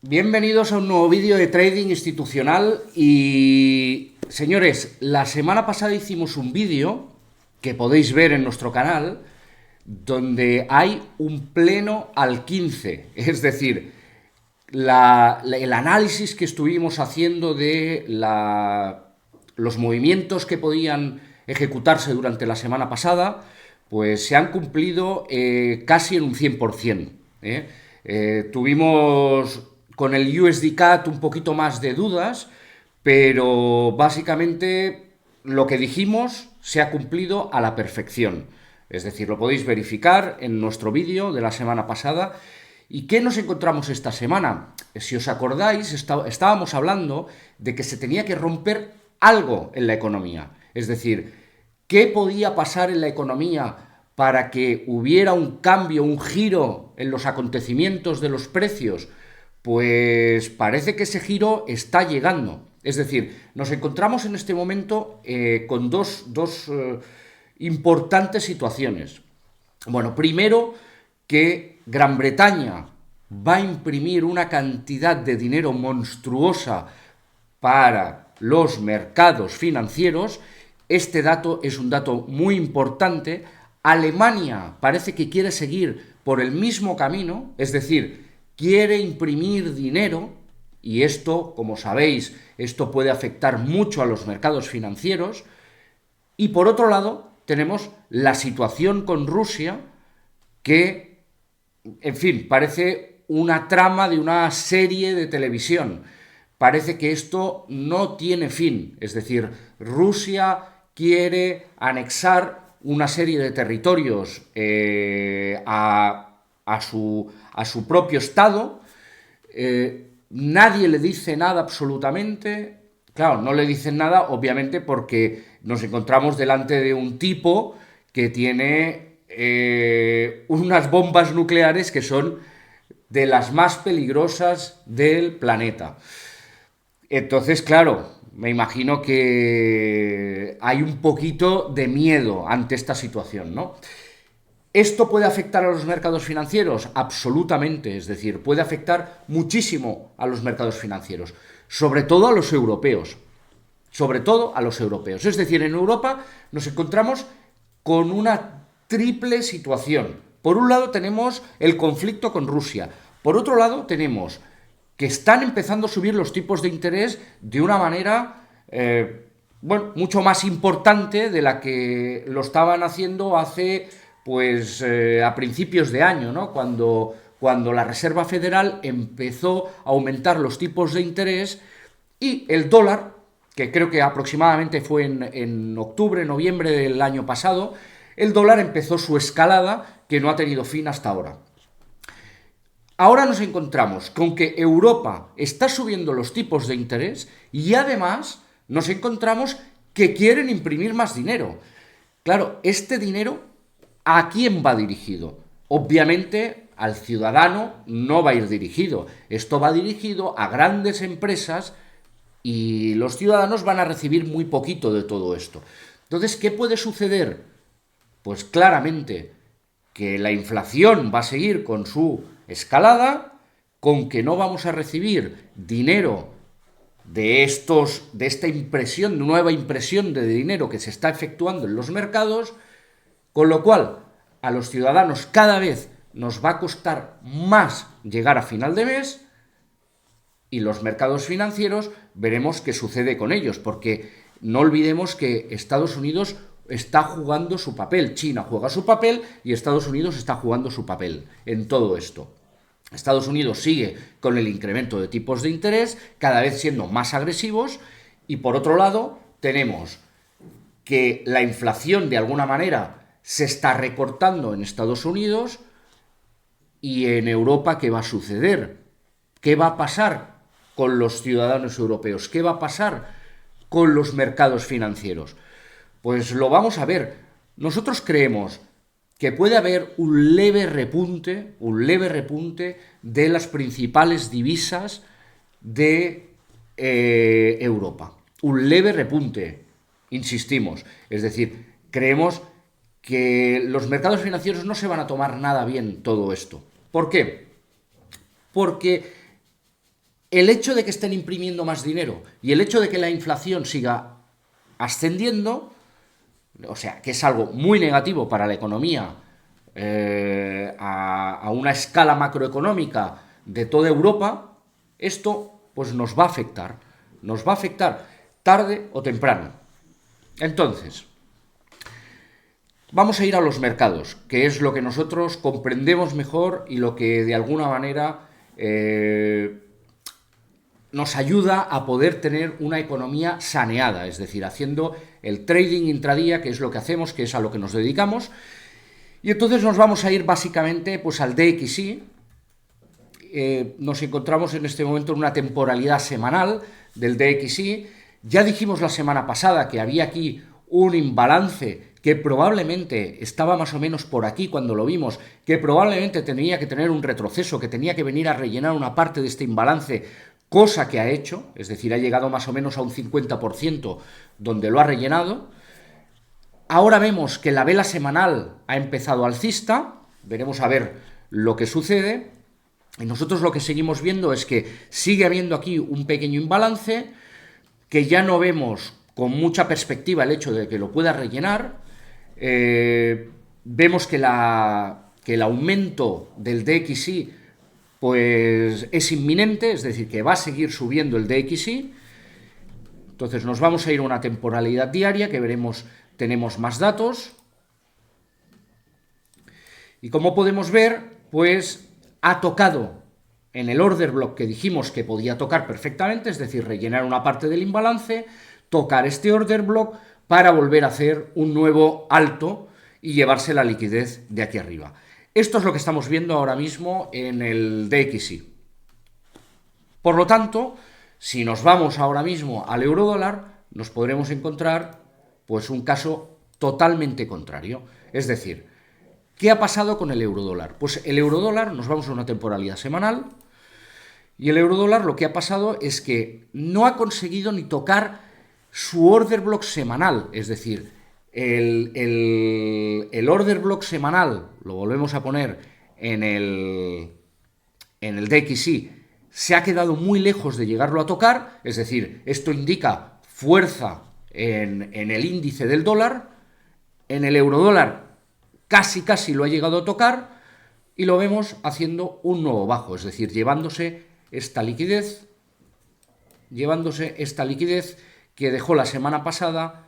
Bienvenidos a un nuevo vídeo de trading institucional y señores, la semana pasada hicimos un vídeo que podéis ver en nuestro canal donde hay un pleno al 15, es decir, el análisis que estuvimos haciendo de los movimientos que podían ejecutarse durante la semana pasada, pues se han cumplido casi en un 100%. Tuvimos con el USD-CAD un poquito más de dudas, pero básicamente lo que dijimos se ha cumplido a la perfección. Es decir, lo podéis verificar en nuestro vídeo de la semana pasada. ¿Y qué nos encontramos esta semana? Si os acordáis, estábamos hablando de que se tenía que romper algo en la economía. Es decir, ¿qué podía pasar en la economía para que hubiera un cambio, un giro en los acontecimientos de los precios? Pues parece que ese giro está llegando. Es decir, nos encontramos en este momento con dos importantes situaciones. Bueno, primero que Gran Bretaña va a imprimir una cantidad de dinero monstruosa para los mercados financieros. Este dato es un dato muy importante. Alemania parece que quiere seguir por el mismo camino, es decir, quiere imprimir dinero, y esto, como sabéis, esto puede afectar mucho a los mercados financieros. Y por otro lado, tenemos la situación con Rusia, que, en fin, parece una trama de una serie de televisión. Parece que esto no tiene fin. Es decir, Rusia quiere anexar una serie de territorios a su propio Estado. Nadie le dice nada absolutamente. Claro, no le dicen nada, obviamente, porque nos encontramos delante de un tipo que tiene unas bombas nucleares que son de las más peligrosas del planeta. Entonces, claro, me imagino que hay un poquito de miedo ante esta situación, ¿no? ¿Esto puede afectar a los mercados financieros? Absolutamente, es decir, puede afectar muchísimo a los mercados financieros, sobre todo a los europeos, sobre todo a los europeos. Es decir, en Europa nos encontramos con una triple situación. Por un lado tenemos el conflicto con Rusia, por otro lado tenemos que están empezando a subir los tipos de interés de una manera bueno, mucho más importante de la que lo estaban haciendo hace, pues, a principios de año, ¿no? Cuando la Reserva Federal empezó a aumentar los tipos de interés y el dólar, que creo que aproximadamente fue en octubre, noviembre del año pasado, el dólar empezó su escalada que no ha tenido fin hasta ahora. Ahora nos encontramos con que Europa está subiendo los tipos de interés y además nos encontramos que quieren imprimir más dinero. Claro, este dinero, ¿a quién va dirigido? Obviamente al ciudadano no va a ir dirigido. Esto va dirigido a grandes empresas y los ciudadanos van a recibir muy poquito de todo esto. Entonces, ¿qué puede suceder? Pues claramente que la inflación va a seguir con su escalada, con que no vamos a recibir dinero de esta impresión, nueva impresión de dinero que se está efectuando en los mercados, con lo cual a los ciudadanos cada vez nos va a costar más llegar a final de mes y los mercados financieros veremos qué sucede con ellos, porque no olvidemos que Estados Unidos está jugando su papel, China juega su papel y Estados Unidos está jugando su papel en todo esto. Estados Unidos sigue con el incremento de tipos de interés, cada vez siendo más agresivos, y por otro lado tenemos que la inflación de alguna manera se está recortando en Estados Unidos y en Europa. ¿Qué va a suceder? ¿Qué va a pasar con los ciudadanos europeos? ¿Qué va a pasar con los mercados financieros? Pues lo vamos a ver. Nosotros creemos que puede haber un leve repunte de las principales divisas de Europa. Un leve repunte, insistimos. Es decir, creemos que los mercados financieros no se van a tomar nada bien todo esto. ¿Por qué? Porque el hecho de que estén imprimiendo más dinero y el hecho de que la inflación siga ascendiendo, o sea, que es algo muy negativo para la economía a una escala macroeconómica de toda Europa, esto pues nos va a afectar tarde o temprano. Entonces, vamos a ir a los mercados, que es lo que nosotros comprendemos mejor y lo que de alguna manera nos ayuda a poder tener una economía saneada, es decir, haciendo el trading intradía, que es lo que hacemos, que es a lo que nos dedicamos. Y entonces nos vamos a ir básicamente pues, al DXY. Nos encontramos en este momento en una temporalidad semanal del DXY. Ya dijimos la semana pasada que había aquí un imbalance que probablemente estaba más o menos por aquí cuando lo vimos, que probablemente tenía que tener un retroceso, que tenía que venir a rellenar una parte de este imbalance, cosa que ha hecho, es decir, ha llegado más o menos a un 50% donde lo ha rellenado. Ahora vemos que la vela semanal ha empezado alcista, veremos a ver lo que sucede, y nosotros lo que seguimos viendo es que sigue habiendo aquí un pequeño imbalance, que ya no vemos con mucha perspectiva el hecho de que lo pueda rellenar. Vemos que el aumento del DXY pues es inminente, es decir, que va a seguir subiendo el DXY. Entonces nos vamos a ir a una temporalidad diaria que veremos, tenemos más datos. Y como podemos ver, pues ha tocado en el order block que dijimos que podía tocar perfectamente, es decir, rellenar una parte del imbalance, tocar este order block para volver a hacer un nuevo alto y llevarse la liquidez de aquí arriba. Esto es lo que estamos viendo ahora mismo en el DXY. Por lo tanto, si nos vamos ahora mismo al eurodólar, nos podremos encontrar pues un caso totalmente contrario. Es decir, ¿qué ha pasado con el eurodólar? Pues el eurodólar, nos vamos a una temporalidad semanal, y el eurodólar lo que ha pasado es que no ha conseguido ni tocar su order block semanal, es decir, el order block semanal, lo volvemos a poner en el DXY, se ha quedado muy lejos de llegarlo a tocar, es decir, esto indica fuerza en el índice del dólar, en el eurodólar casi lo ha llegado a tocar y lo vemos haciendo un nuevo bajo, es decir, llevándose esta liquidez que dejó la semana pasada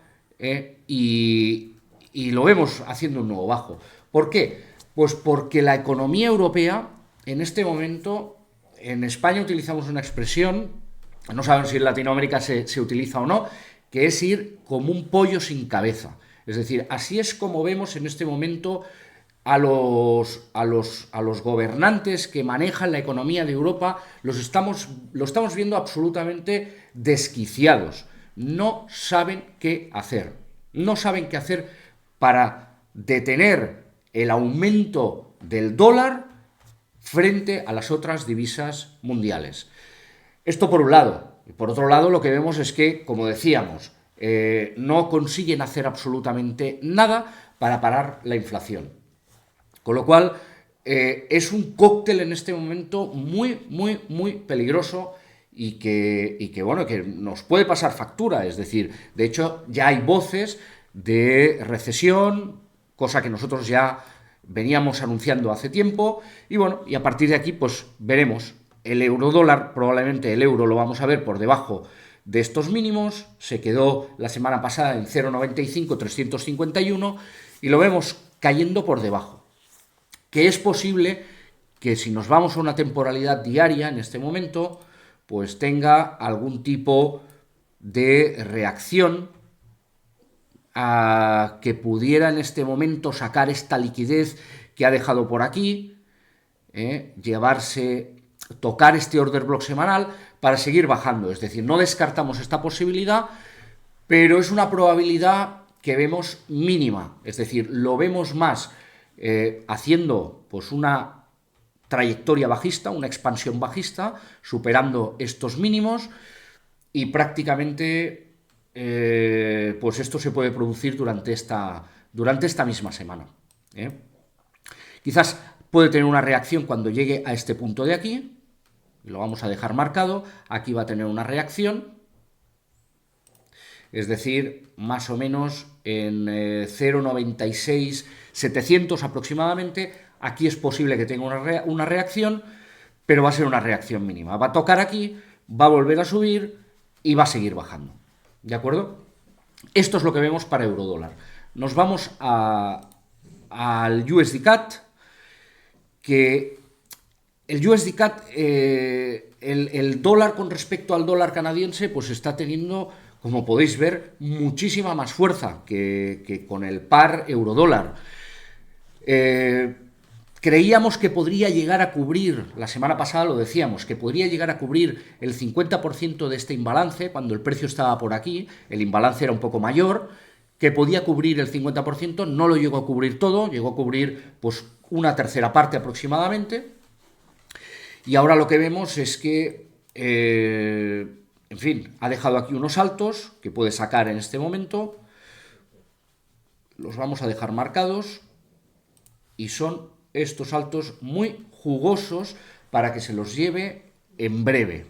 y lo vemos haciendo un nuevo bajo. ¿Por qué? Pues porque la economía europea en este momento, en España utilizamos una expresión, no sabemos si en Latinoamérica se utiliza o no, que es ir como un pollo sin cabeza. Es decir, así es como vemos en este momento a los gobernantes que manejan la economía de Europa, lo estamos viendo absolutamente desquiciados. No saben qué hacer. No saben qué hacer para detener el aumento del dólar frente a las otras divisas mundiales. Esto por un lado. Y por otro lado, lo que vemos es que, como decíamos, no consiguen hacer absolutamente nada para parar la inflación. Con lo cual, es un cóctel en este momento muy peligroso y que, bueno, que nos puede pasar factura. Es decir, de hecho, ya hay voces de recesión, cosa que nosotros ya veníamos anunciando hace tiempo. Y bueno, y a partir de aquí, pues veremos. El eurodólar, probablemente el euro lo vamos a ver por debajo de estos mínimos. Se quedó la semana pasada en 0,95-351 y lo vemos cayendo por debajo. Que es posible que si nos vamos a una temporalidad diaria en este momento, pues tenga algún tipo de reacción a que pudiera en este momento sacar esta liquidez que ha dejado por aquí, tocar este order block semanal para seguir bajando. Es decir, no descartamos esta posibilidad, pero es una probabilidad que vemos mínima. Es decir, lo vemos más haciendo pues una trayectoria bajista, una expansión bajista, superando estos mínimos y prácticamente pues esto se puede producir durante esta misma semana. Quizás puede tener una reacción cuando llegue a este punto de aquí, lo vamos a dejar marcado, aquí va a tener una reacción, es decir, más o menos en 0,96,700 aproximadamente, aquí es posible que tenga una reacción, pero va a ser una reacción mínima. Va a tocar aquí, va a volver a subir y va a seguir bajando. ¿De acuerdo? Esto es lo que vemos para eurodólar. Nos vamos al USD CAD, que el USD CAD, el dólar con respecto al dólar canadiense, pues está teniendo, como podéis ver, muchísima más fuerza que con el par euro-dólar. Creíamos que podría llegar a cubrir, la semana pasada lo decíamos, que podría llegar a cubrir el 50% de este imbalance, cuando el precio estaba por aquí, el imbalance era un poco mayor, que podía cubrir el 50%, no lo llegó a cubrir todo, llegó a cubrir pues una tercera parte aproximadamente, y ahora lo que vemos es que, en fin, ha dejado aquí unos saltos que puede sacar en este momento, los vamos a dejar marcados, y son estos saltos muy jugosos para que se los lleve en breve.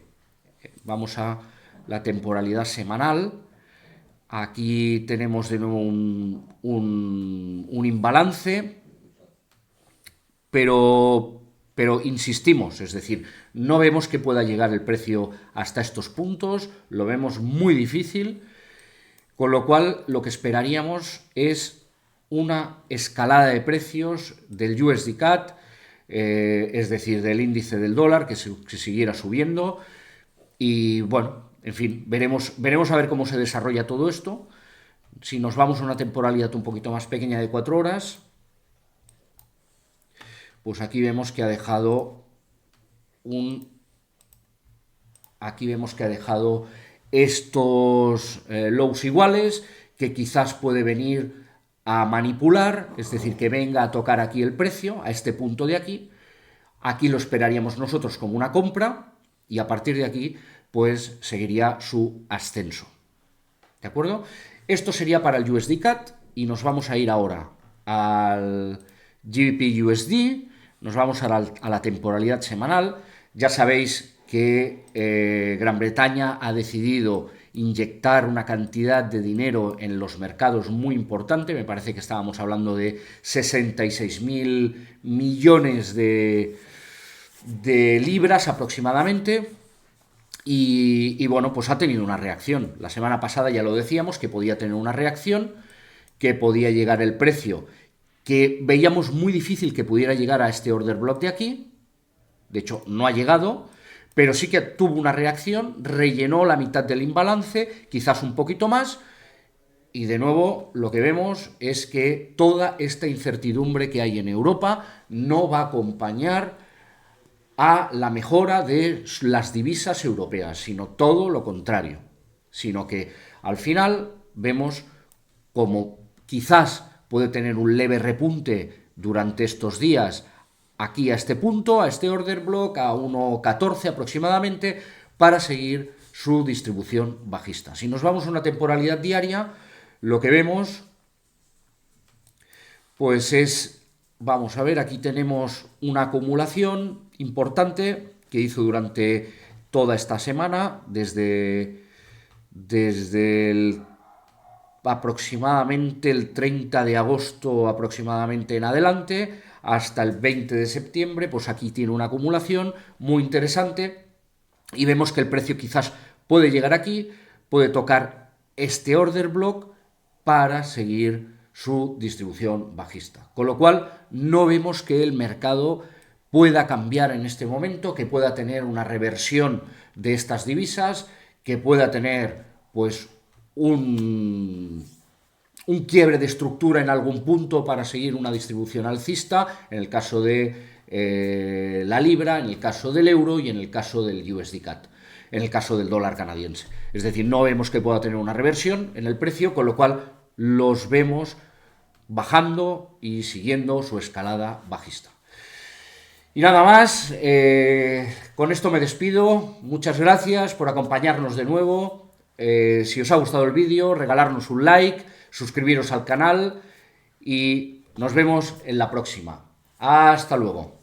Vamos a la temporalidad semanal. Aquí tenemos de nuevo un imbalance, pero insistimos, es decir, no vemos que pueda llegar el precio hasta estos puntos, lo vemos muy difícil, con lo cual lo que esperaríamos es una escalada de precios del USD CAD, es decir, del índice del dólar, que siguiera subiendo. Y bueno, en fin, veremos a ver cómo se desarrolla todo esto. Si nos vamos a una temporalidad un poquito más pequeña de 4 horas, pues aquí vemos que ha dejado estos lows iguales, que quizás puede venir a manipular, es decir, que venga a tocar aquí el precio, a este punto de aquí. Aquí lo esperaríamos nosotros como una compra y a partir de aquí pues seguiría su ascenso. ¿De acuerdo? Esto sería para el USD CAD y nos vamos a ir ahora al GBP USD, nos vamos a la temporalidad semanal. Ya sabéis que Gran Bretaña ha decidido inyectar una cantidad de dinero en los mercados muy importante, me parece que estábamos hablando de 66.000 millones de libras aproximadamente, y bueno, pues ha tenido una reacción. La semana pasada ya lo decíamos, que podía tener una reacción, que podía llegar el precio, que veíamos muy difícil que pudiera llegar a este order block de aquí, de hecho no ha llegado, pero sí que tuvo una reacción, rellenó la mitad del imbalance, quizás un poquito más, y de nuevo lo que vemos es que toda esta incertidumbre que hay en Europa no va a acompañar a la mejora de las divisas europeas, sino todo lo contrario, sino que al final vemos como quizás puede tener un leve repunte durante estos días aquí a este punto, a este order block, a 1.14 aproximadamente, para seguir su distribución bajista. Si nos vamos a una temporalidad diaria, lo que vemos pues es, vamos a ver, aquí tenemos una acumulación importante que hizo durante toda esta semana, desde aproximadamente el 30 de agosto aproximadamente en adelante, hasta el 20 de septiembre, pues aquí tiene una acumulación muy interesante y vemos que el precio quizás puede llegar aquí, puede tocar este order block para seguir su distribución bajista. Con lo cual no vemos que el mercado pueda cambiar en este momento, que pueda tener una reversión de estas divisas, que pueda tener pues un quiebre de estructura en algún punto para seguir una distribución alcista, en el caso de la libra, en el caso del euro y en el caso del USD CAD, en el caso del dólar canadiense. Es decir, no vemos que pueda tener una reversión en el precio, con lo cual los vemos bajando y siguiendo su escalada bajista. Y nada más, con esto me despido. Muchas gracias por acompañarnos de nuevo. Si os ha gustado el vídeo, regalarnos un like, suscribiros al canal y nos vemos en la próxima. Hasta luego.